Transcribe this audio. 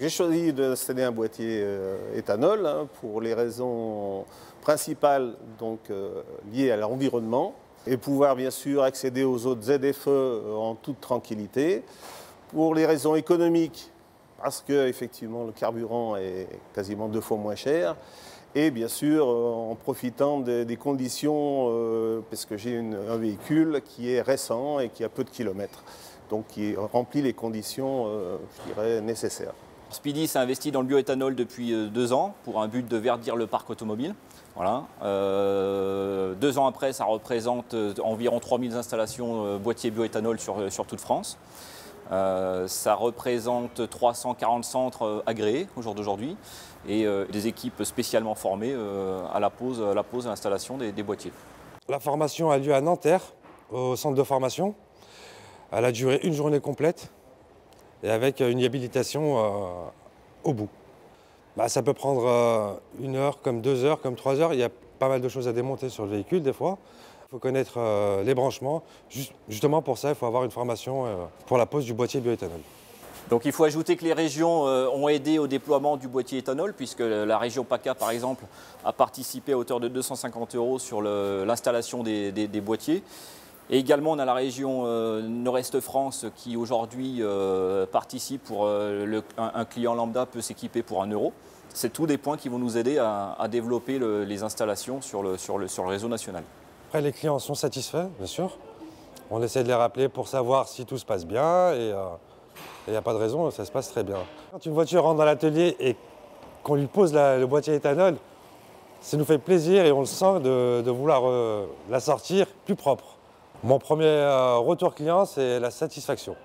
J'ai choisi d'installer un boîtier éthanol pour les raisons principales liées à l'environnement et pouvoir bien sûr accéder aux autres ZFE en toute tranquillité. Pour les raisons économiques, parce que effectivement le carburant est quasiment 2 fois moins cher. Et bien sûr, en profitant des conditions, parce que j'ai un véhicule qui est récent et qui a peu de kilomètres, donc qui remplit les conditions, je dirais, nécessaires. Speedy s'est investi dans le bioéthanol depuis 2 ans pour un but de verdir le parc automobile. Voilà. 2 ans après, ça représente environ 3000 installations boîtiers bioéthanol sur toute France. Ça représente 340 centres agréés au jour d'aujourd'hui et des équipes spécialement formées à la pose et l'installation des boîtiers. La formation a lieu à Nanterre, au centre de formation. Elle a duré une journée complète et avec une habilitation au bout. Ça peut prendre 1 heure, comme 2 heures, comme 3 heures. Il y a pas mal de choses à démonter sur le véhicule des fois. Il faut connaître les branchements. Justement pour ça, il faut avoir une formation pour la pose du boîtier bioéthanol. Donc il faut ajouter que les régions ont aidé au déploiement du boîtier éthanol, puisque la région PACA, par exemple, a participé à hauteur de 250 € sur l'installation des boîtiers. Et également, on a la région Nord-Est France qui aujourd'hui participe pour un client lambda peut s'équiper pour 1 €. C'est tous des points qui vont nous aider à développer les installations sur le réseau national. Après, les clients sont satisfaits, bien sûr. On essaie de les rappeler pour savoir si tout se passe bien et il n'y a pas de raison, ça se passe très bien. Quand une voiture rentre dans l'atelier et qu'on lui pose le boîtier éthanol, ça nous fait plaisir et on le sent de vouloir la sortir plus propre. Mon premier retour client, c'est la satisfaction.